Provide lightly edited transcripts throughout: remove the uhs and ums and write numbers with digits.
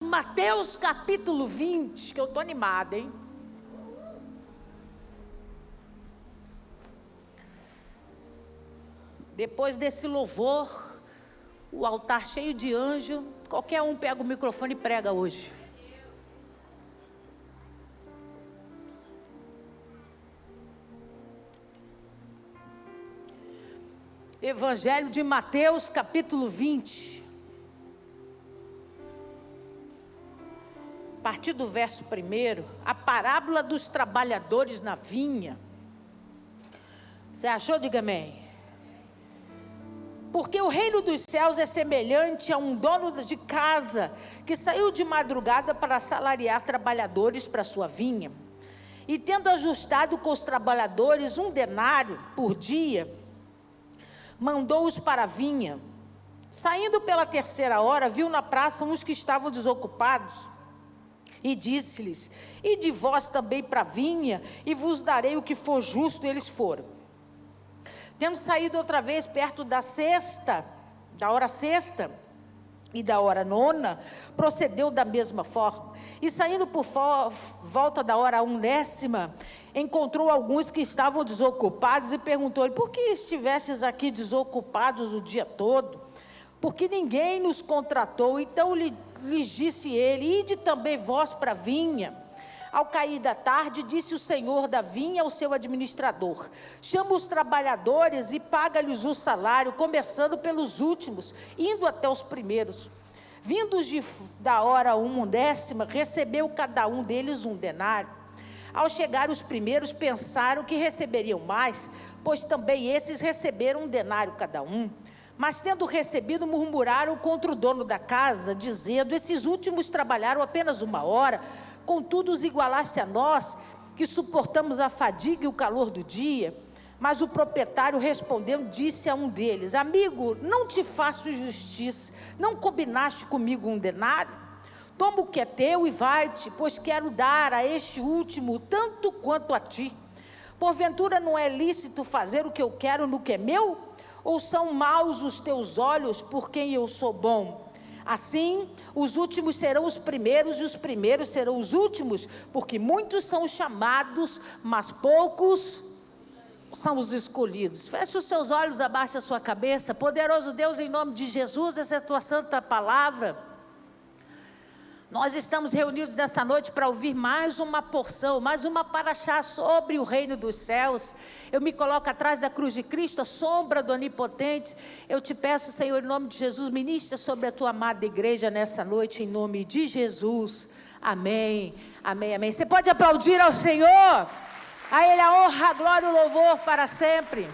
Mateus capítulo 20, que eu estou animada, hein? Depois desse louvor, o altar cheio de anjo, qualquer um pega o microfone e prega hoje. Evangelho de Mateus capítulo 20. A partir do verso 1, a parábola dos trabalhadores na vinha. Você achou? Diga amém. Porque o reino dos céus é semelhante a um dono de casa que saiu de madrugada para assalariar trabalhadores para sua vinha. E tendo ajustado com os trabalhadores 1 denário por dia, mandou-os para a vinha. Saindo pela 3ª hora, viu na praça uns que estavam desocupados. E disse-lhes: ide vós também para a vinha, e vos darei o que for justo. E eles foram. Tendo saído outra vez perto da hora sexta e da hora 9, procedeu da mesma forma. E saindo por volta da hora 10, encontrou alguns que estavam desocupados e perguntou-lhe: por que estivestes aqui desocupados o dia todo? Porque ninguém nos contratou. Então lhes disse ele: ide também vós para a vinha. Ao cair da tarde, disse o senhor da vinha ao seu administrador: chama os trabalhadores e paga-lhes o salário, começando pelos últimos, indo até os primeiros. Vindos da hora 10, recebeu cada um deles 1 denário. Ao chegar os primeiros, pensaram que receberiam mais, pois também esses receberam 1 denário cada um. Mas tendo recebido, murmuraram contra o dono da casa, dizendo: esses últimos trabalharam apenas 1 hora, contudo os igualaste a nós, que suportamos a fadiga e o calor do dia. Mas o proprietário respondendo, disse a um deles: amigo, não te faço injustiça, não combinaste comigo 1 denário? Toma o que é teu e vai-te, pois quero dar a este último tanto quanto a ti. Porventura não é lícito fazer o que eu quero no que é meu? Ou são maus os teus olhos por quem eu sou bom? Assim, os últimos serão os primeiros e os primeiros serão os últimos, porque muitos são chamados, mas poucos são os escolhidos. Feche os seus olhos, abaixe a sua cabeça. Poderoso Deus, em nome de Jesus, essa é a tua santa palavra. Nós estamos reunidos nessa noite para ouvir mais uma porção, mais uma paraxá sobre o reino dos céus. Eu me coloco atrás da cruz de Cristo, a sombra do Onipotente. Eu te peço, Senhor, em nome de Jesus, ministra sobre a tua amada igreja nessa noite, em nome de Jesus. Amém, amém, amém. Você pode aplaudir ao Senhor? A Ele a honra, a glória e o louvor para sempre.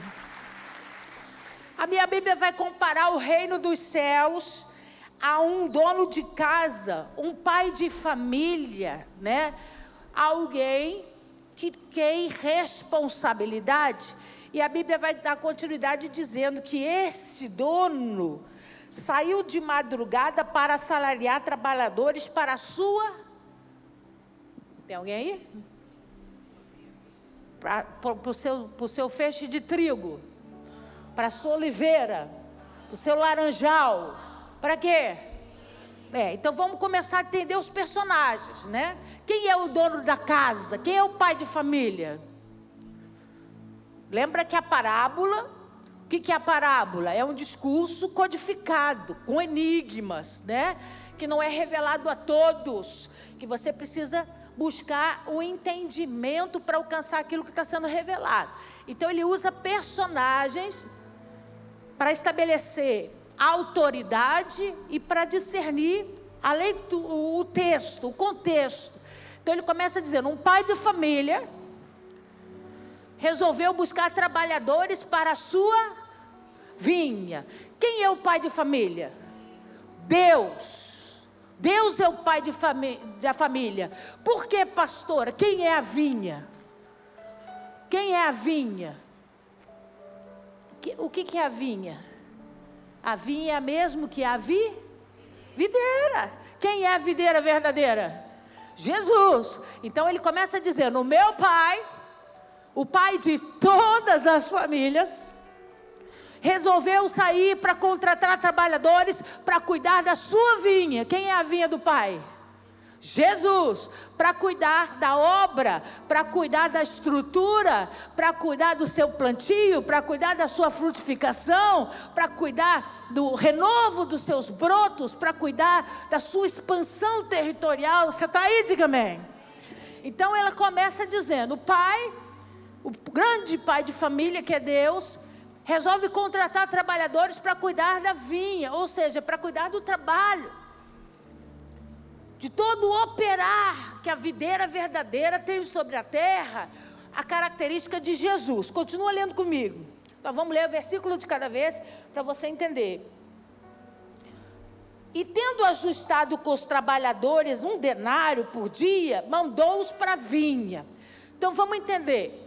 A minha Bíblia vai comparar o reino dos céus a um dono de casa, um pai de família, né? Alguém que tem responsabilidade. E a Bíblia vai dar continuidade dizendo que esse dono saiu de madrugada para assalariar trabalhadores para a sua... Tem alguém aí? Para o seu feixe de trigo, para a sua oliveira, para o seu laranjal. Para quê? Então vamos começar a entender os personagens, né? Quem é o dono da casa? Quem é o pai de família? Lembra que a parábola, o que é a parábola? É um discurso codificado, com enigmas, né? Que não é revelado a todos, que você precisa buscar o entendimento para alcançar aquilo que está sendo revelado. Então ele usa personagens para estabelecer autoridade e para discernir o texto, o contexto. Então ele começa dizendo: um pai de família resolveu buscar trabalhadores para a sua vinha. Quem é o pai de família? Deus. Deus é o pai da família. Por que, pastora? Quem é a vinha? Quem é a vinha? O que é a vinha? A vinha é mesmo que a videira. Quem é a videira verdadeira? Jesus. Então ele começa dizendo: o meu pai, o pai de todas as famílias, resolveu sair para contratar trabalhadores para cuidar da sua vinha. Quem é a vinha do pai? Jesus, para cuidar da obra, para cuidar da estrutura, para cuidar do seu plantio, para cuidar da sua frutificação, para cuidar do renovo dos seus brotos, para cuidar da sua expansão territorial. Você está aí? Diga amém. Então ela começa dizendo: o pai, o grande pai de família que é Deus, resolve contratar trabalhadores para cuidar da vinha, ou seja, para cuidar do trabalho, de todo o operar que a videira verdadeira tem sobre a terra, a característica de Jesus. Continua lendo comigo. Nós vamos ler o versículo de cada vez para você entender. E tendo ajustado com os trabalhadores 1 denário por dia, mandou-os para a vinha. Então vamos entender.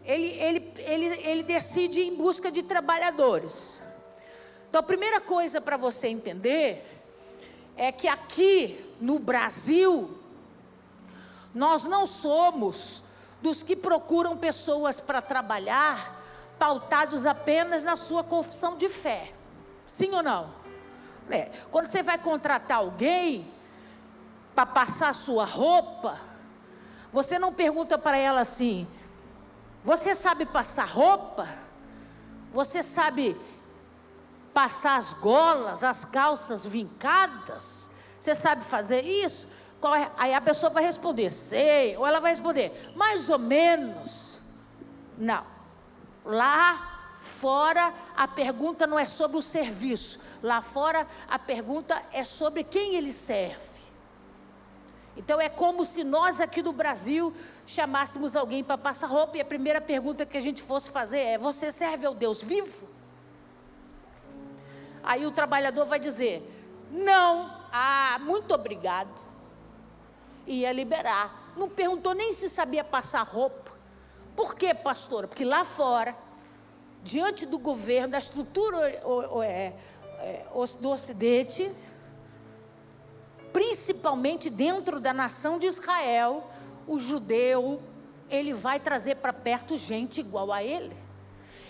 Ele decide ir em busca de trabalhadores. Então a primeira coisa para você entender é que aqui no Brasil, nós não somos dos que procuram pessoas para trabalhar pautados apenas na sua confissão de fé. Sim ou não? Quando você vai contratar alguém para passar a sua roupa, você não pergunta para ela assim: você sabe passar roupa? Você sabe passar as golas, as calças vincadas? Você sabe fazer isso? Aí a pessoa vai responder: sei. Ou ela vai responder: mais ou menos. Não. Lá fora a pergunta não é sobre o serviço. Lá fora a pergunta é sobre quem ele serve. Então é como se nós aqui no Brasil chamássemos alguém para passar roupa e a primeira pergunta que a gente fosse fazer é: você serve ao Deus vivo? Aí o trabalhador vai dizer: não. Ah, muito obrigado. Ia liberar. Não perguntou nem se sabia passar roupa. Por quê, pastora? Porque lá fora, diante do governo, da estrutura do Ocidente, principalmente dentro da nação de Israel, o judeu, ele vai trazer para perto gente igual a ele.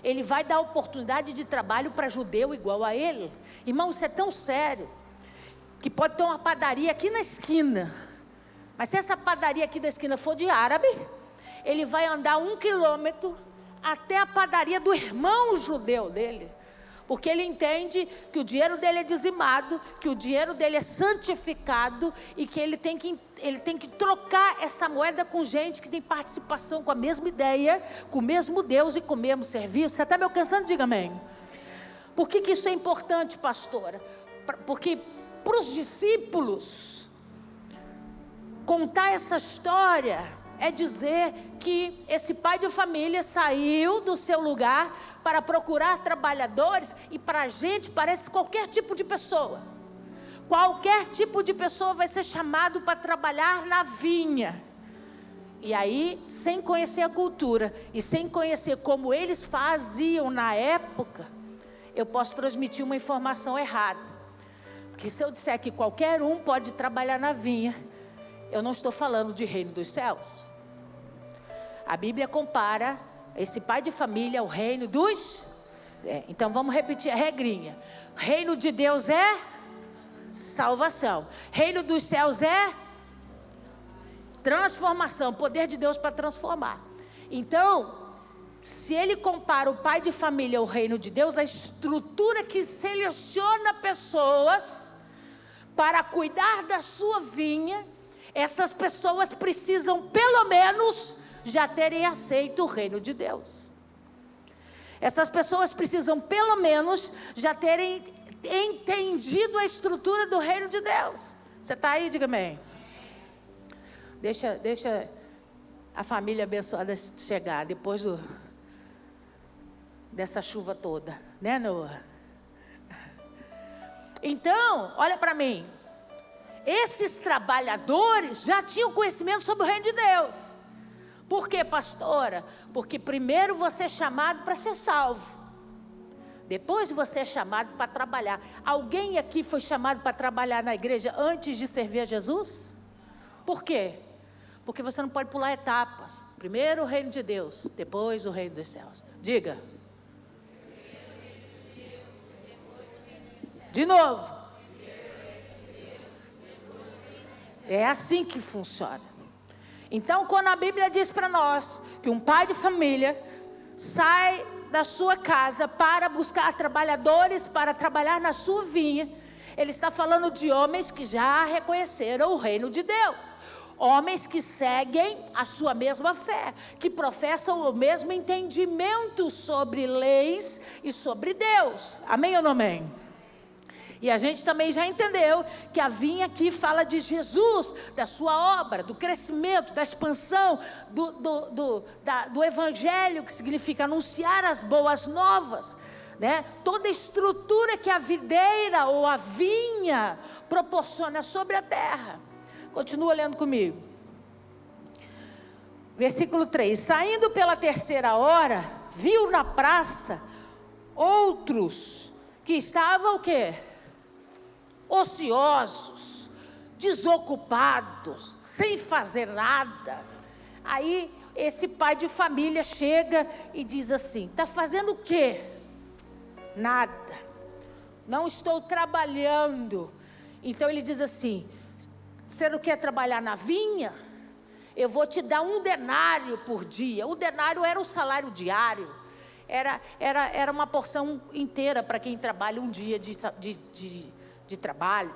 Ele vai dar oportunidade de trabalho para judeu igual a ele. Irmão, isso é tão sério, que pode ter uma padaria aqui na esquina, mas se essa padaria aqui da esquina for de árabe, ele vai andar 1 quilômetro até a padaria do irmão judeu dele, porque ele entende que o dinheiro dele é dizimado, que o dinheiro dele é santificado e que ele tem que trocar essa moeda com gente que tem participação com a mesma ideia, com o mesmo Deus e com o mesmo serviço. Você está me alcançando? Diga amém. Por que isso é importante, pastora? Porque para os discípulos, contar essa história é dizer que esse pai de família saiu do seu lugar para procurar trabalhadores, e para a gente parece qualquer tipo de pessoa. Qualquer tipo de pessoa vai ser chamado para trabalhar na vinha. E aí, sem conhecer a cultura e sem conhecer como eles faziam na época, eu posso transmitir uma informação errada. Porque se eu disser que qualquer um pode trabalhar na vinha, eu não estou falando de reino dos céus. A Bíblia compara esse pai de família ao reino dos... então vamos repetir a regrinha. Reino de Deus é salvação. Reino dos céus é transformação. Poder de Deus para transformar. Então, se ele compara o pai de família ao reino de Deus, a estrutura que seleciona pessoas para cuidar da sua vinha, essas pessoas precisam pelo menos já terem aceito o reino de Deus. Essas pessoas precisam pelo menos já terem entendido a estrutura do reino de Deus. Você está aí? Diga amém. Deixa a família abençoada chegar depois dessa chuva toda, né, Noah? Então, olha para mim. Esses trabalhadores já tinham conhecimento sobre o reino de Deus. Por quê, pastora? Porque primeiro você é chamado para ser salvo. Depois você é chamado para trabalhar. Alguém aqui foi chamado para trabalhar na igreja antes de servir a Jesus? Por quê? Porque você não pode pular etapas. Primeiro o reino de Deus, depois o reino dos céus. Diga. De novo. É assim que funciona. Então, quando a Bíblia diz para nós que um pai de família sai da sua casa para buscar trabalhadores para trabalhar na sua vinha, ele está falando de homens que já reconheceram o reino de Deus. Homens que seguem a sua mesma fé, que professam o mesmo entendimento sobre leis e sobre Deus. Amém ou não amém? E a gente também já entendeu que a vinha aqui fala de Jesus, da sua obra, do crescimento, da expansão, do evangelho, que significa anunciar as boas novas, né? Toda a estrutura que a videira ou a vinha proporciona sobre a terra. Continua lendo comigo. Versículo 3. Saindo pela 3ª hora, viu na praça outros que estavam o quê? Ociosos, desocupados, sem fazer nada. Aí esse pai de família chega e diz assim: está fazendo o quê? Nada. Não estou trabalhando. Então ele diz assim: você não quer trabalhar na vinha? Eu vou te dar 1 denário por dia. O denário era o salário diário. Era uma porção inteira para quem trabalha um dia de trabalho.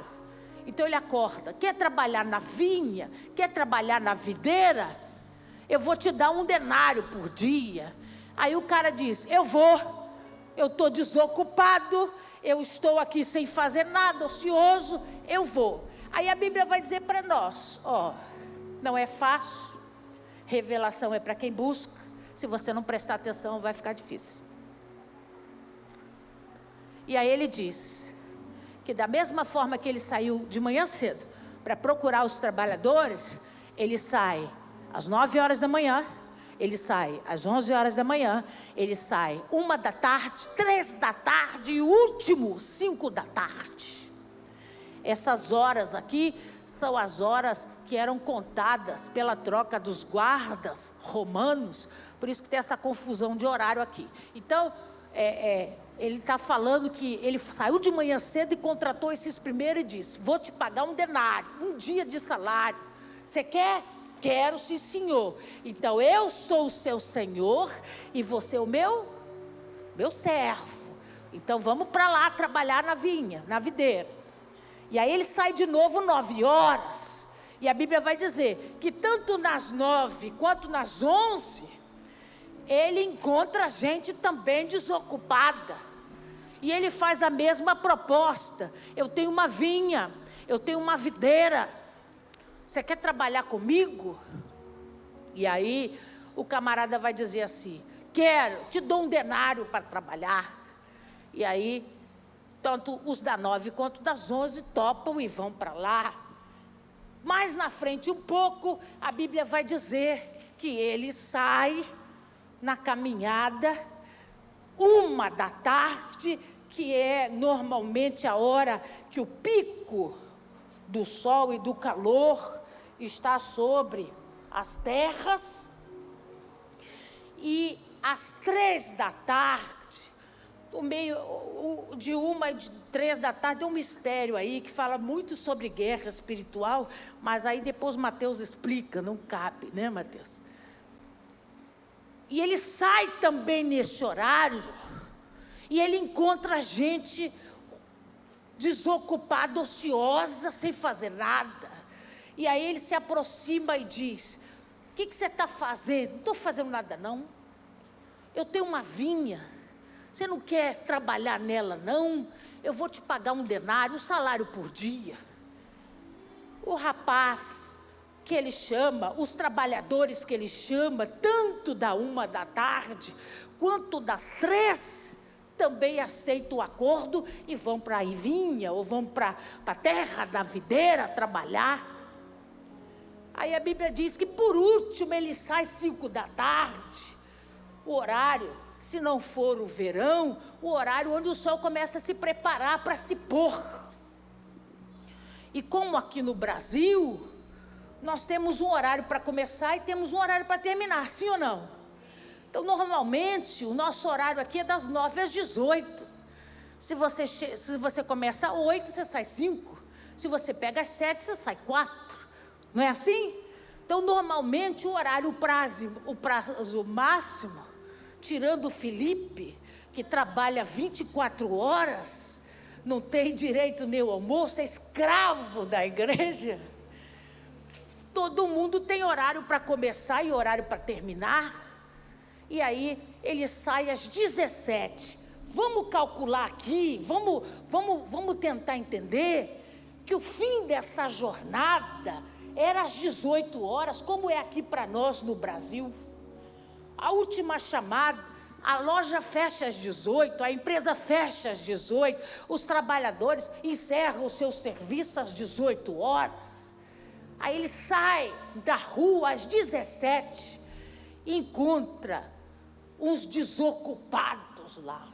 Então ele acorda: quer trabalhar na vinha? Quer trabalhar na videira? Eu vou te dar 1 denário por dia. Aí o cara diz: eu vou. Eu estou desocupado, eu estou aqui sem fazer nada, ocioso, eu vou. Aí a Bíblia vai dizer para nós: não é fácil, revelação é para quem busca. Se você não prestar atenção, vai ficar difícil. E aí ele diz que da mesma forma que ele saiu de manhã cedo para procurar os trabalhadores, ele sai às 9 horas da manhã, ele sai às 11 horas da manhã, ele sai 1 da tarde, 3 da tarde e último 5 da tarde. Essas horas aqui são as horas que eram contadas pela troca dos guardas romanos, por isso que tem essa confusão de horário aqui. Então, ele está falando que ele saiu de manhã cedo e contratou esses primeiros e disse: vou te pagar 1 denário, 1 dia de salário. Você quer? Quero, sim, senhor. Então eu sou o seu senhor e você o meu servo. Então vamos para lá trabalhar na vinha, na videira. E aí ele sai de novo 9 horas. E a Bíblia vai dizer que tanto nas 9 quanto nas 11, ele encontra gente também desocupada. E ele faz a mesma proposta: eu tenho uma vinha, eu tenho uma videira. Você quer trabalhar comigo? E aí o camarada vai dizer assim: quero, te dou 1 denário para trabalhar. E aí, tanto os da 9 quanto das 11 topam e vão para lá. Mais na frente um pouco, a Bíblia vai dizer que ele sai na caminhada 1 da tarde, que é normalmente a hora que o pico do sol e do calor está sobre as terras, e às 3 da tarde, no meio de 1 e de 3 da tarde, tem um mistério aí que fala muito sobre guerra espiritual, mas aí depois Mateus explica, não cabe, né, Mateus? E ele sai também nesse horário, e ele encontra gente desocupada, ociosa, sem fazer nada. E aí ele se aproxima e diz: o que você está fazendo? Não estou fazendo nada não. Eu tenho uma vinha, você não quer trabalhar nela não? Eu vou te pagar 1 denário, 1 salário por dia. O rapaz que ele chama, os trabalhadores que ele chama, tanto da 1 da tarde quanto das 3, também aceitam o acordo e vão para a vinha ou vão para a terra da videira trabalhar. Aí a Bíblia diz que por último ele sai 5 da tarde, o horário, se não for o verão, o horário onde o sol começa a se preparar para se pôr. E como aqui no Brasil, nós temos um horário para começar e temos um horário para terminar, sim ou não? Então, normalmente, o nosso horário aqui é das 9 às 18. Se você começa às 8, você sai 5. Se você pega às 7, você sai 4. Não é assim? Então, normalmente, o prazo máximo, tirando o Felipe, que trabalha 24 horas, não tem direito nem ao almoço, é escravo da igreja. Todo mundo tem horário para começar e horário para terminar. E aí, ele sai às 17. Vamos calcular aqui, vamos tentar entender que o fim dessa jornada era às 18 horas, como é aqui para nós no Brasil. A última chamada, a loja fecha às 18, a empresa fecha às 18, os trabalhadores encerram o seu serviço às 18 horas. Aí ele sai da rua às 17 e encontra uns desocupados lá.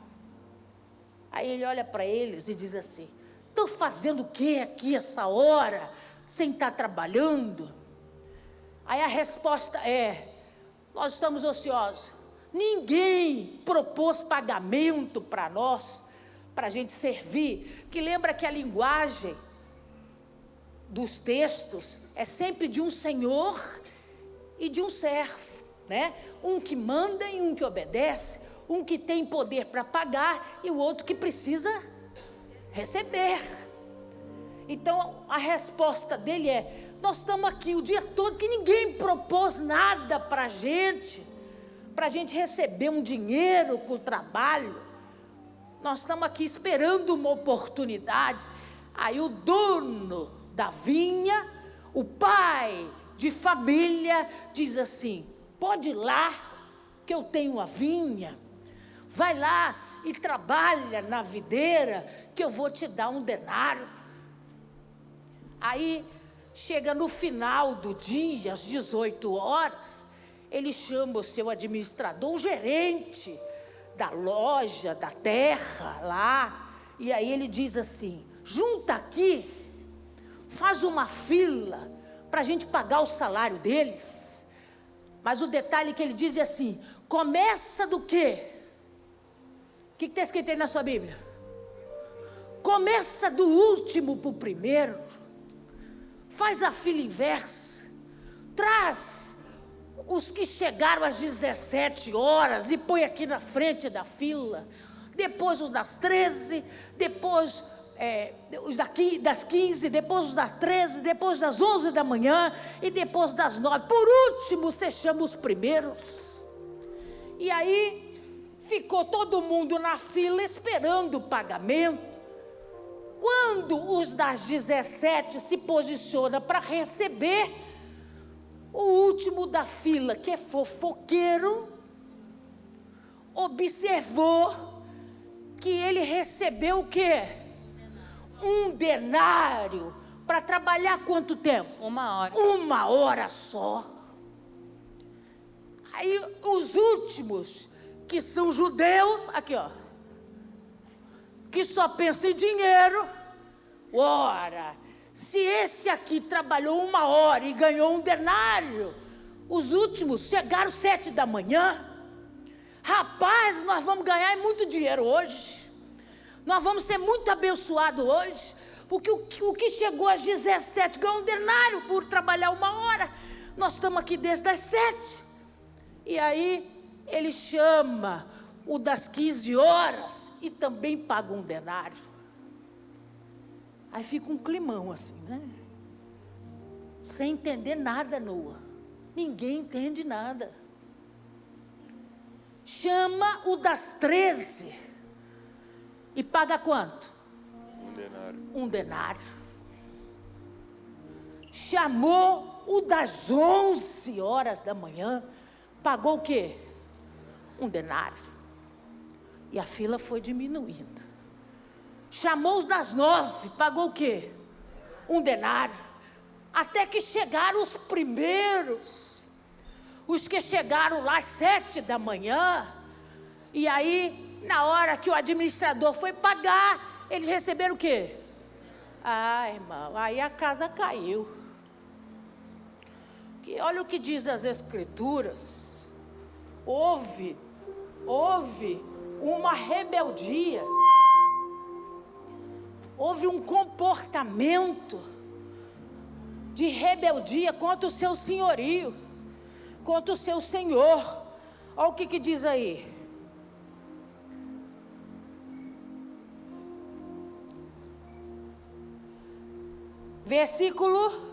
Aí ele olha para eles e diz assim: estão fazendo o que aqui essa hora, sem estar trabalhando? Aí a resposta é: nós estamos ociosos. Ninguém propôs pagamento para nós, para a gente servir. Que lembra que a linguagem dos textos é sempre de um senhor e de um servo, né? Um que manda e um que obedece, um que tem poder para pagar e o outro que precisa receber. Então a resposta dele é: nós estamos aqui o dia todo que ninguém propôs nada para a gente receber um dinheiro com o trabalho. Nós estamos aqui esperando uma oportunidade. Aí o dono da vinha, o pai de família, diz assim: pode ir lá, que eu tenho a vinha, vai lá e trabalha na videira, que eu vou te dar um denário. Aí chega no final do dia, às 18 horas, ele chama o seu administrador, o gerente da loja, da terra lá, e aí ele diz assim: junta aqui, faz uma fila para a gente pagar o salário deles. Mas o detalhe que ele diz é assim: começa do quê? O que está escrito aí na sua Bíblia? Começa do último para o primeiro. Faz a fila inversa. Traz os que chegaram às 17 horas e põe aqui na frente da fila. Depois os das 13, depois os das 15, depois os das 13, depois das 11 da manhã e depois das 9. Por último, você chama os primeiros. E aí ficou todo mundo na fila esperando o pagamento. Quando os das 17 se posiciona para receber, o último da fila, que é fofoqueiro, observou que ele recebeu o quê? Um denário. Para trabalhar quanto tempo? 1 hora. 1 hora só. Aí os últimos, que são judeus, aqui ó, que só pensam em dinheiro. Ora, se esse aqui trabalhou 1 hora e ganhou um denário, os últimos chegaram 7 da manhã. Rapaz, nós vamos ganhar muito dinheiro hoje. Nós vamos ser muito abençoados hoje. Porque o que chegou às 17 ganhou um denário por trabalhar 1 hora. Nós estamos aqui desde as 7. E aí ele chama o das 15 horas e também paga um denário. Aí fica um climão assim, né? Sem entender nada, Noa. Ninguém entende nada. Chama o das 13 e paga quanto? Um denário. 1 denário. Chamou o das 11 horas da manhã, pagou o quê? 1 denário. E a fila foi diminuindo. Chamou os das 9, pagou o quê? 1 denário. Até que chegaram os primeiros, os que chegaram lá às 7 da manhã. E aí, na hora que o administrador foi pagar, eles receberam o quê? Ah, irmão, aí a casa caiu. Que olha o que diz as Escrituras. Houve uma rebeldia. Houve um comportamento de rebeldia contra o seu senhorio, contra o seu Senhor. Olha o que diz aí. Versículo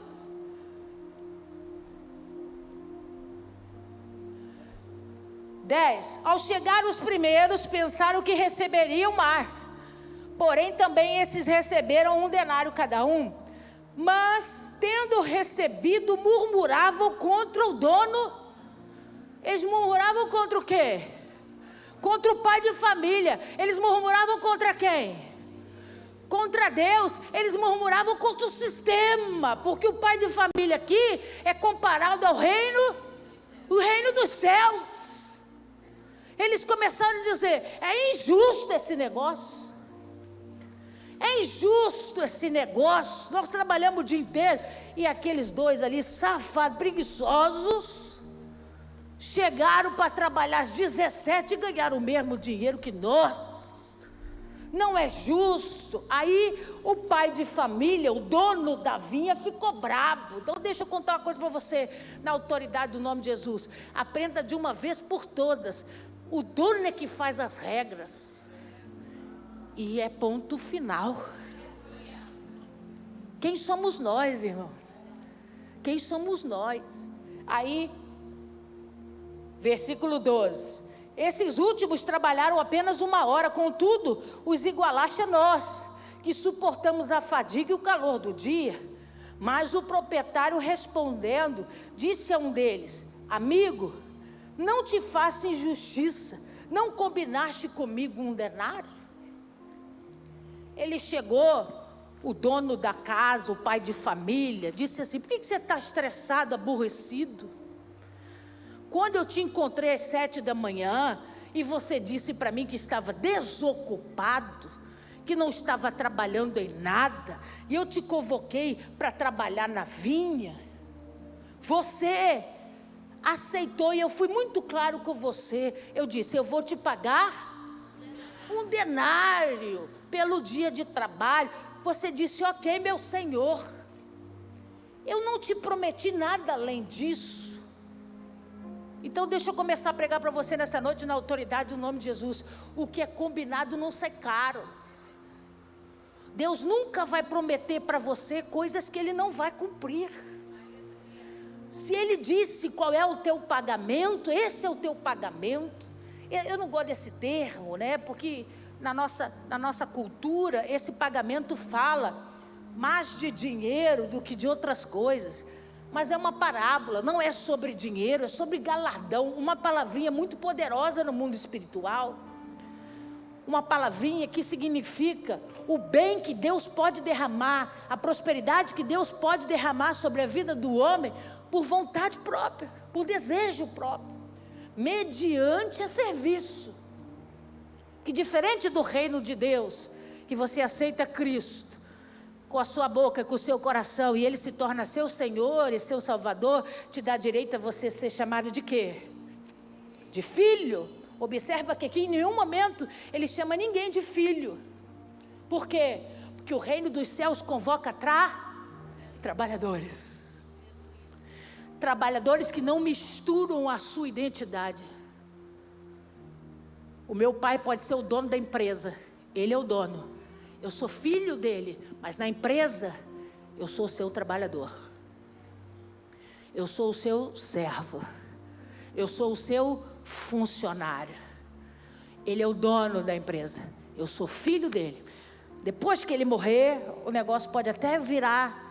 10. Ao chegar os primeiros, pensaram que receberiam mais. Porém, também esses receberam 1 denário cada um. Mas, tendo recebido, murmuravam contra o dono. Eles murmuravam contra o quê? Contra o pai de família. Eles murmuravam contra quem? Contra Deus. Eles murmuravam contra o sistema. Porque o pai de família aqui é comparado ao reino, o reino dos céus. Eles começaram a dizer: é injusto esse negócio. É injusto esse negócio. Nós trabalhamos o dia inteiro. E aqueles dois ali, safados, preguiçosos, chegaram para trabalhar às 17 e ganharam o mesmo dinheiro que nós. Não é justo. Aí o pai de família, o dono da vinha, ficou brabo. Então deixa eu contar uma coisa para você, na autoridade do nome de Jesus. Aprenda de uma vez por todas. O dono é que faz as regras. E é ponto final. Quem somos nós, irmãos? Quem somos nós? Aí, versículo 12. Esses últimos trabalharam apenas 1 hora, contudo, os igualaste a nós, que suportamos a fadiga e o calor do dia. Mas o proprietário, respondendo, disse a um deles: amigo, não te faça injustiça, não combinaste comigo 1 denário? Ele chegou, o dono da casa, o pai de família, disse assim: por que você está estressado, aborrecido? Quando eu te encontrei às 7 da manhã, e você disse para mim que estava desocupado, que não estava trabalhando em nada, e eu te convoquei para trabalhar na vinha, você aceitou, e eu fui muito claro com você. Eu disse: eu vou te pagar 1 denário pelo dia de trabalho. Você disse: ok, meu senhor, eu não te prometi nada além disso. Então deixa eu começar a pregar para você nessa noite, na autoridade do nome de Jesus. O que é combinado não sai caro. Deus nunca vai prometer para você coisas que Ele não vai cumprir. Se Ele disse qual é o teu pagamento, esse é o teu pagamento. Eu não gosto desse termo, né? Porque na nossa cultura, esse pagamento fala mais de dinheiro do que de outras coisas. Mas é uma parábola, não é sobre dinheiro, é sobre galardão. Uma palavrinha muito poderosa no mundo espiritual. Uma palavrinha que significa o bem que Deus pode derramar, a prosperidade que Deus pode derramar sobre a vida do homem, por vontade própria, por desejo próprio, mediante a serviço. Que diferente do reino de Deus, que você aceita Cristo com a sua boca, com o seu coração, e Ele se torna seu Senhor e seu Salvador, te dá direito a você ser chamado de quê? De filho. Observa que aqui em nenhum momento Ele chama ninguém de filho. Por quê? Porque o reino dos céus convoca trabalhadores. Trabalhadores que não misturam a sua identidade. O meu pai pode ser o dono da empresa, ele é o dono. Eu sou filho dele, mas na empresa eu sou o seu trabalhador. Eu sou o seu servo. Eu sou o seu funcionário. Ele é o dono da empresa. Eu sou filho dele. Depois que ele morrer, o negócio pode até virar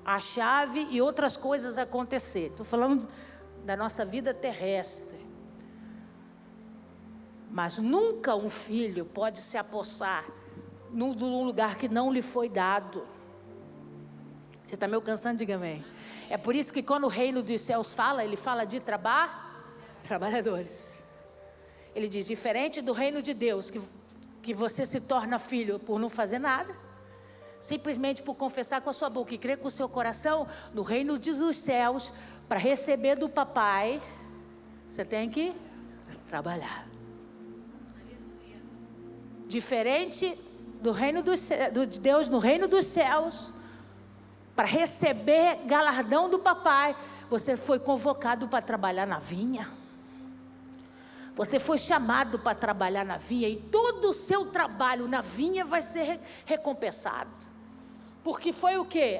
a chave e outras coisas acontecer. Estou falando da nossa vida terrestre. Mas nunca um filho pode se apossar num lugar que não lhe foi dado. Você está me alcançando? Diga amém. É por isso que quando o reino dos céus fala, ele fala de trabalhadores. Ele diz: diferente do reino de Deus, que você se torna filho por não fazer nada, simplesmente por confessar com a sua boca e crer com o seu coração, no reino dos céus, para receber do papai, você tem que trabalhar. Diferente do reino de Deus, no reino dos céus, para receber galardão do papai, você foi convocado para trabalhar na vinha. Você foi chamado para trabalhar na vinha, e todo o seu trabalho na vinha vai ser recompensado. Porque foi o quê?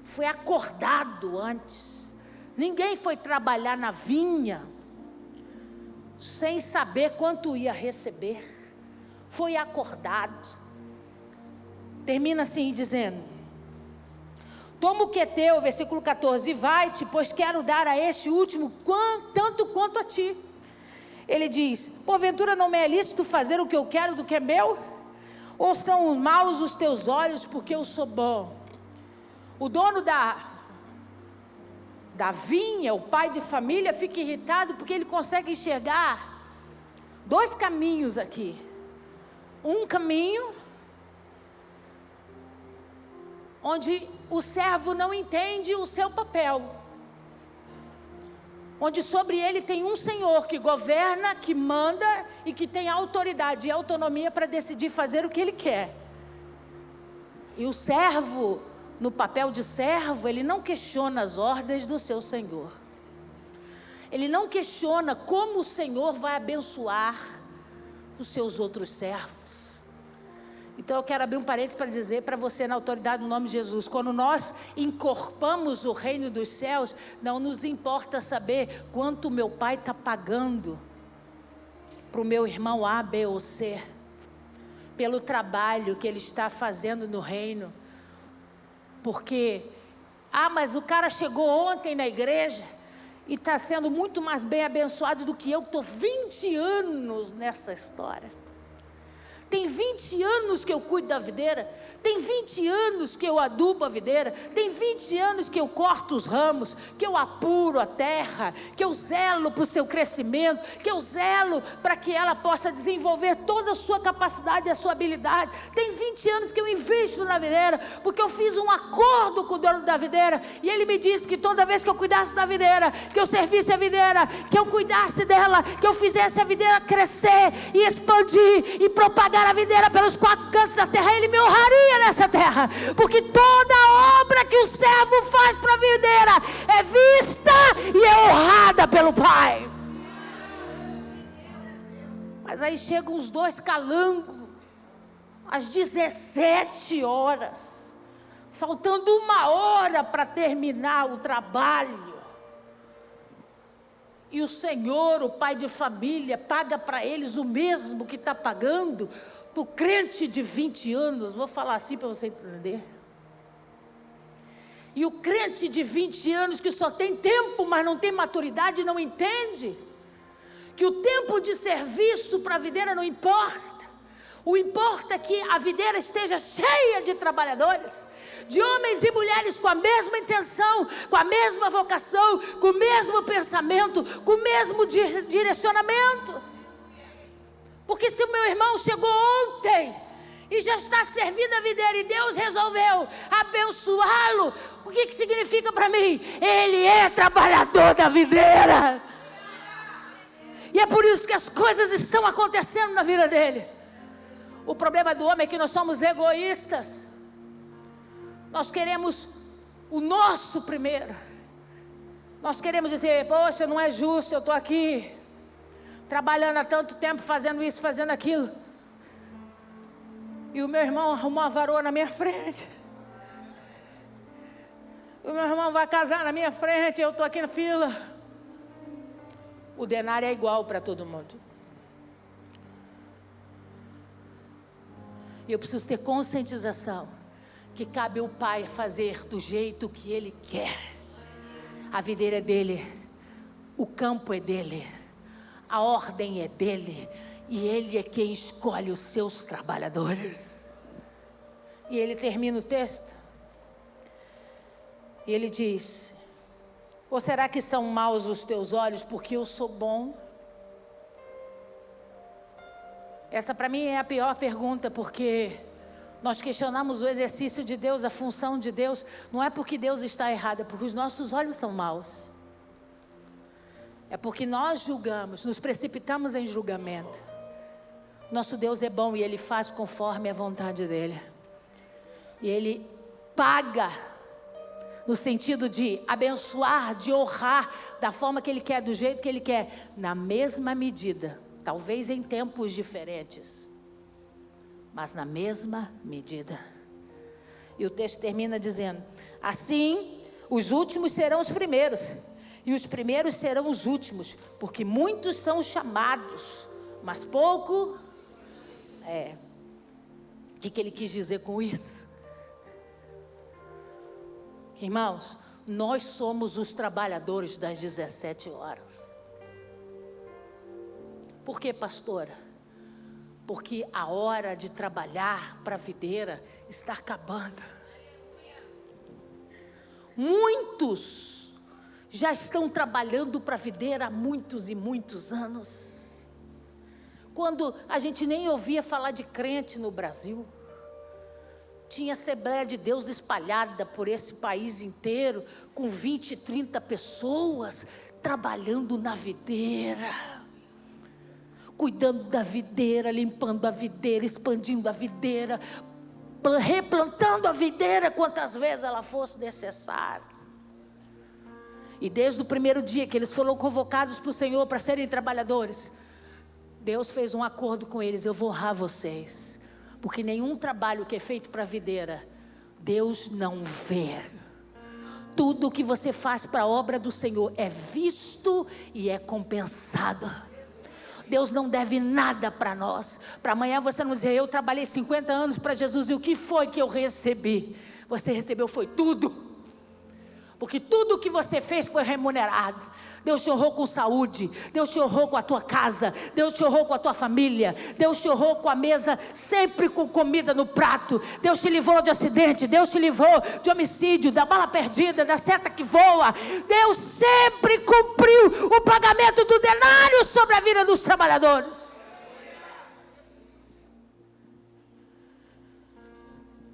Foi acordado antes. Ninguém foi trabalhar na vinha sem saber quanto ia receber. Foi acordado. Termina assim dizendo: toma o que é teu, versículo 14, e vai-te, pois quero dar a este último tanto quanto a ti. Ele diz: porventura não me é lícito fazer o que eu quero do que é meu? Ou são maus os teus olhos porque eu sou bom? O dono da vinha, o pai de família, fica irritado porque ele consegue enxergar dois caminhos aqui. Um caminho onde o servo não entende o seu papel, onde sobre ele tem um senhor que governa, que manda e que tem autoridade e autonomia para decidir fazer o que ele quer. E o servo, no papel de servo, ele não questiona as ordens do seu senhor. Ele não questiona como o Senhor vai abençoar os seus outros servos. Então eu quero abrir um parênteses para dizer para você, na autoridade do nome de Jesus: quando nós incorporamos o reino dos céus, não nos importa saber quanto meu pai está pagando para o meu irmão A, B ou C, pelo trabalho que ele está fazendo no reino. Porque, mas o cara chegou ontem na igreja e está sendo muito mais bem abençoado do que eu, que estou 20 anos nessa história. Tem 20 anos que eu cuido da videira, tem 20 anos que eu adubo a videira, tem 20 anos que eu corto os ramos, que eu apuro a terra, que eu zelo para o seu crescimento, que eu zelo para que ela possa desenvolver toda a sua capacidade e a sua habilidade. Tem 20 anos que eu invisto na videira, porque eu fiz um acordo com o dono da videira, e ele me disse que toda vez que eu cuidasse da videira, que eu servisse a videira, que eu cuidasse dela, que eu fizesse a videira crescer e expandir e propagar a videira pelos 4 cantos da terra, ele me honraria nessa terra, porque toda obra que o servo faz para a videira é vista e é honrada pelo Pai. Mas aí chegam os dois calangos, às 17 horas, faltando 1 hora para terminar o trabalho. E o Senhor, o pai de família, paga para eles o mesmo que está pagando para o crente de 20 anos. Vou falar assim para você entender. E o crente de 20 anos que só tem tempo, mas não tem maturidade, não entende que o tempo de serviço para a videira não importa. O importa é que a videira esteja cheia de trabalhadores, de homens e mulheres com a mesma intenção, com a mesma vocação, com o mesmo pensamento, com o mesmo direcionamento. Porque se o meu irmão chegou ontem e já está servindo a videira, e Deus resolveu abençoá-lo, o que significa para mim? Ele é trabalhador da videira. E é por isso que as coisas estão acontecendo na vida dele. O problema do homem é que nós somos egoístas. Nós queremos o nosso primeiro. Nós queremos dizer: poxa, não é justo, eu estou aqui trabalhando há tanto tempo, fazendo isso, fazendo aquilo, e o meu irmão arrumou uma varoa na minha frente, o meu irmão vai casar na minha frente, eu estou aqui na fila. O denário é igual para todo mundo. E eu preciso ter conscientização que cabe ao pai fazer do jeito que ele quer. A videira é dele, o campo é dele, a ordem é dele, e ele é quem escolhe os seus trabalhadores. E ele termina o texto, e ele diz: ou será que são maus os teus olhos porque eu sou bom? Essa para mim é a pior pergunta, porque nós questionamos o exercício de Deus, a função de Deus. Não é porque Deus está errado, é porque os nossos olhos são maus. É porque nós julgamos, nos precipitamos em julgamento. Nosso Deus é bom e Ele faz conforme a vontade dEle. E Ele paga, no sentido de abençoar, de honrar, da forma que Ele quer, do jeito que Ele quer, na mesma medida, talvez em tempos diferentes, mas na mesma medida. E o texto termina dizendo: assim, os últimos serão os primeiros, e os primeiros serão os últimos, porque muitos são chamados, mas pouco. O que Ele quis dizer com isso? Irmãos, nós somos os trabalhadores das 17 horas. Por quê, pastora? Porque a hora de trabalhar para a videira está acabando. Muitos já estão trabalhando para a videira há muitos e muitos anos. Quando a gente nem ouvia falar de crente no Brasil, tinha Assembleia de Deus espalhada por esse país inteiro, com 20, 30 pessoas trabalhando na videira, cuidando da videira, limpando a videira, expandindo a videira, replantando a videira quantas vezes ela fosse necessária. E desde o primeiro dia que eles foram convocados para o Senhor para serem trabalhadores, Deus fez um acordo com eles: eu vou honrar vocês. Porque nenhum trabalho que é feito para a videira, Deus não vê. Tudo que você faz para a obra do Senhor é visto e é compensado. Deus não deve nada para nós. Para amanhã você não dizer: eu trabalhei 50 anos para Jesus e o que foi que eu recebi? Você recebeu foi tudo. Porque tudo que você fez foi remunerado. Deus te honrou com saúde, Deus te honrou com a tua casa, Deus te honrou com a tua família, Deus te honrou com a mesa sempre com comida no prato, Deus te livrou de acidente, Deus te livrou de homicídio, da bala perdida, da seta que voa. Deus sempre cumpriu o pagamento do denário sobre a vida dos trabalhadores.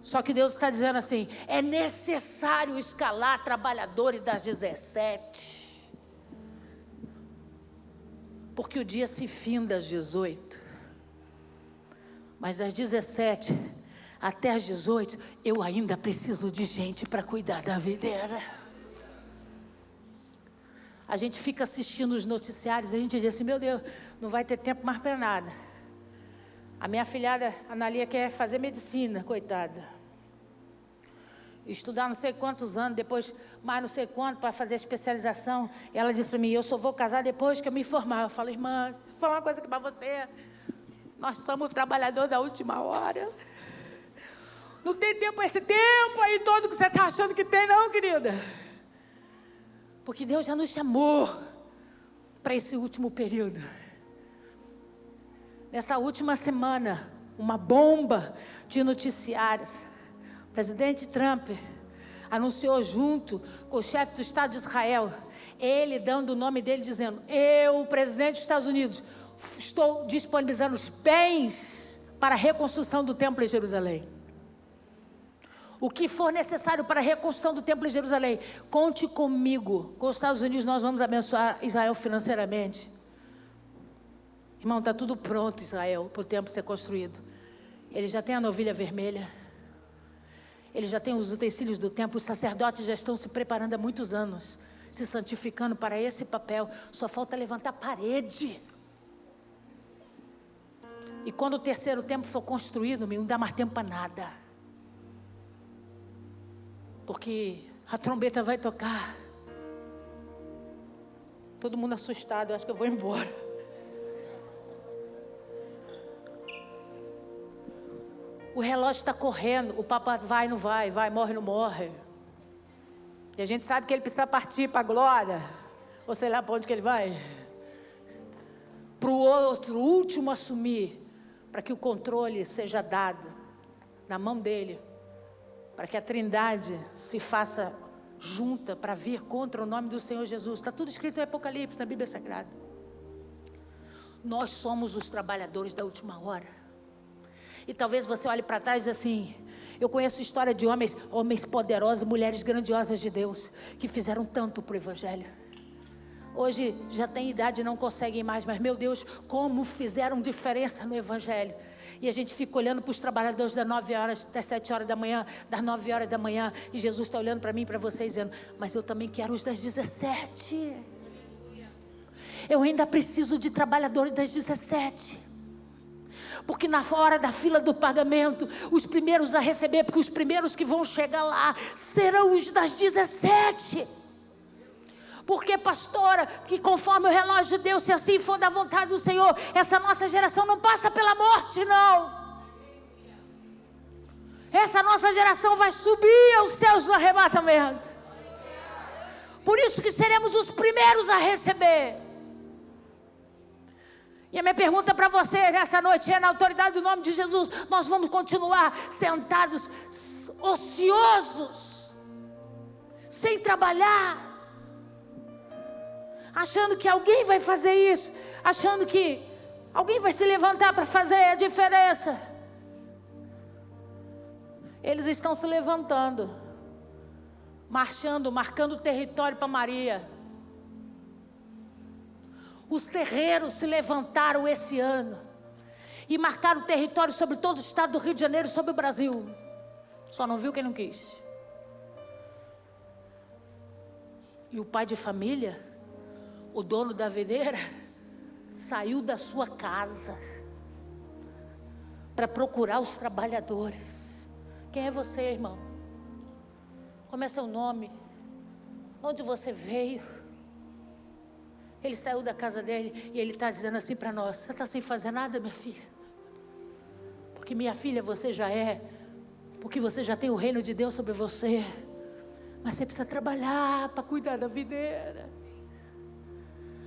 Só que Deus está dizendo assim: é necessário escalar trabalhadores das 17. Porque o dia se finda às 18. Mas das 17 até às 18, eu ainda preciso de gente para cuidar da videira. A gente fica assistindo os noticiários, a gente diz assim: meu Deus, não vai ter tempo mais para nada. A minha afilhada, Analia, quer fazer medicina, coitada. Estudar não sei quantos anos, depois mais não sei quanto para fazer a especialização. E ela disse para mim: eu só vou casar depois que eu me formar. Eu falo: irmã, vou falar uma coisa aqui para você. Nós somos o trabalhador da última hora. Não tem tempo, esse tempo aí todo que você está achando que tem, não, querida. Porque Deus já nos chamou para esse último período. Nessa última semana, uma bomba de noticiários. O presidente Trump anunciou junto com o chefe do Estado de Israel, ele dando o nome dele, dizendo: eu, presidente dos Estados Unidos, estou disponibilizando os bens para a reconstrução do templo em Jerusalém. O que for necessário para a reconstrução do templo em Jerusalém, conte comigo. Com os Estados Unidos nós vamos abençoar Israel financeiramente. Irmão, está tudo pronto, Israel, para o templo ser construído. Ele já tem a novilha vermelha. Ele já tem os utensílios do templo. Os sacerdotes já estão se preparando há muitos anos, se santificando para esse papel. Só falta levantar a parede. E quando o terceiro templo for construído, não dá mais tempo para nada. Porque a trombeta vai tocar. Todo mundo assustado, eu acho que eu vou embora. O relógio está correndo, o Papa vai, não vai, vai, morre, não morre. E a gente sabe que ele precisa partir para a glória, ou sei lá para onde que ele vai. Para o outro, o último assumir, para que o controle seja dado na mão dele, para que a Trindade se faça junta para vir contra o nome do Senhor Jesus. Está tudo escrito em Apocalipse, na Bíblia Sagrada. Nós somos os trabalhadores da última hora. E talvez você olhe para trás e diz assim: eu conheço história de homens poderosos, mulheres grandiosas de Deus, que fizeram tanto para o Evangelho. Hoje já tem idade e não conseguem mais, mas meu Deus, como fizeram diferença no Evangelho. E a gente fica olhando para os trabalhadores das 9 horas, das 7 horas da manhã, das 9 horas da manhã, e Jesus está olhando para mim e para você dizendo: mas eu também quero os das 17. Eu ainda preciso de trabalhadores das 17. Porque na hora da fila do pagamento, os primeiros a receber, porque os primeiros que vão chegar lá serão os das 17. Porque, pastora, que conforme o relógio de Deus, se assim for da vontade do Senhor, essa nossa geração não passa pela morte, não. Essa nossa geração vai subir aos céus no arrebatamento. Por isso que seremos os primeiros a receber. E a minha pergunta para você nessa noite é: na autoridade do nome de Jesus, nós vamos continuar sentados, ociosos, sem trabalhar, achando que alguém vai fazer isso, achando que alguém vai se levantar para fazer a diferença? Eles estão se levantando, marchando, marcando território para Maria. Os terreiros se levantaram esse ano e marcaram território sobre todo o estado do Rio de Janeiro e sobre o Brasil. Só não viu quem não quis. E o pai de família, o dono da videira, saiu da sua casa para procurar os trabalhadores. Quem é você, irmão? Como é seu nome? Onde você veio? Ele saiu da casa dele e ele está dizendo assim para nós: você está sem fazer nada, minha filha? Porque minha filha, você já é, porque você já tem o reino de Deus sobre você. Mas você precisa trabalhar para cuidar da videira.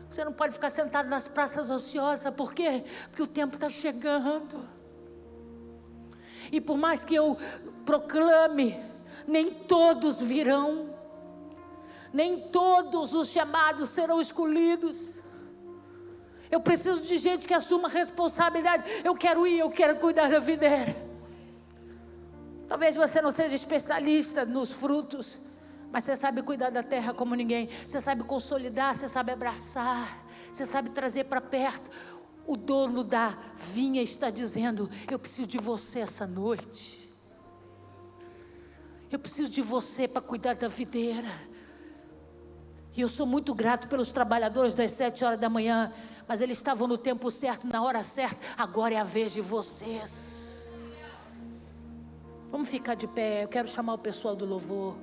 Você não pode ficar sentado nas praças ociosas. Por quê? Porque o tempo está chegando. E por mais que eu proclame, nem todos virão. Nem todos os chamados serão escolhidos. Eu preciso de gente que assuma responsabilidade. Eu quero ir, eu quero cuidar da videira. Talvez você não seja especialista nos frutos, mas você sabe cuidar da terra como ninguém. Você sabe consolidar, você sabe abraçar, você sabe trazer para perto. O dono da vinha está dizendo: eu preciso de você essa noite. Eu preciso de você para cuidar da videira. E eu sou muito grato pelos trabalhadores das 7 horas da manhã, mas eles estavam no tempo certo, na hora certa. Agora é a vez de vocês. Vamos ficar de pé, eu quero chamar o pessoal do louvor.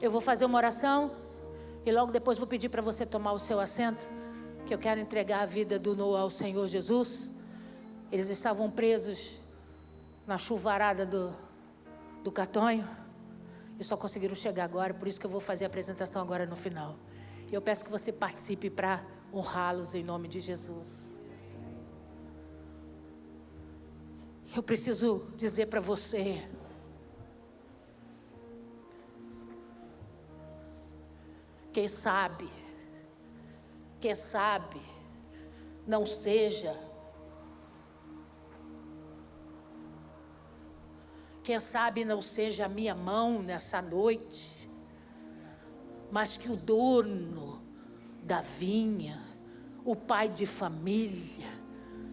Eu vou fazer uma oração e logo depois vou pedir para você tomar o seu assento, que eu quero entregar a vida do Noah ao Senhor Jesus. Eles estavam presos na chuvarada do Catonho e só conseguiram chegar agora. Por isso que eu vou fazer a apresentação agora no final. E eu peço que você participe para honrá-los em nome de Jesus. Eu preciso dizer para você: quem sabe não seja, quem sabe não seja a minha mão nessa noite, mas que o dono da vinha, o pai de família,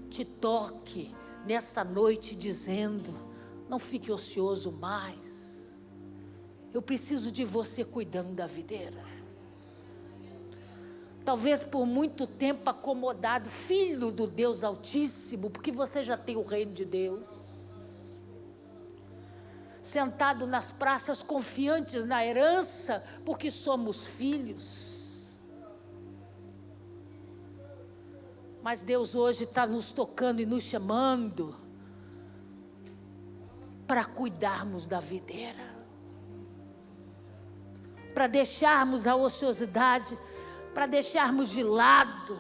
te toque nessa noite dizendo: não fique ocioso mais. Eu preciso de você cuidando da videira. Talvez por muito tempo acomodado, filho do Deus Altíssimo, porque você já tem o reino de Deus. Sentado nas praças, confiantes na herança, porque somos filhos. Mas Deus hoje está nos tocando e nos chamando para cuidarmos da videira, para deixarmos a ociosidade, para deixarmos de lado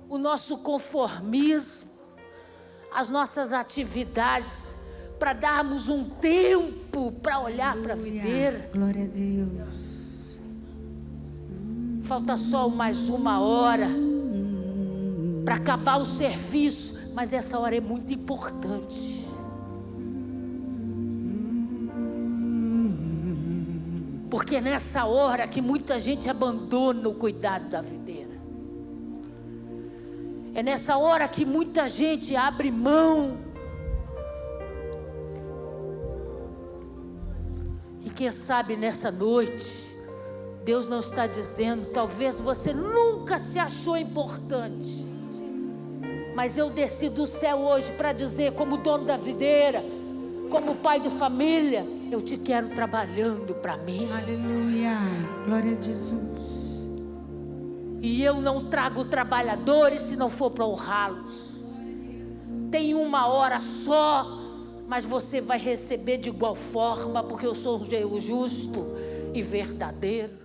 o nosso conformismo, as nossas atividades, para darmos um tempo para olhar para a videira. Glória a Deus. Falta só mais 1 hora para acabar o serviço, mas essa hora é muito importante. Porque é nessa hora que muita gente abandona o cuidado da videira. É nessa hora que muita gente abre mão. E quem sabe nessa noite, Deus não está dizendo, talvez você nunca se achou importante, mas eu desci do céu hoje para dizer, como dono da videira, como pai de família, eu te quero trabalhando para mim. Aleluia. Glória a Jesus. E eu não trago trabalhadores se não for para honrá-los. Tem uma hora só, mas você vai receber de igual forma, porque eu sou o justo e verdadeiro.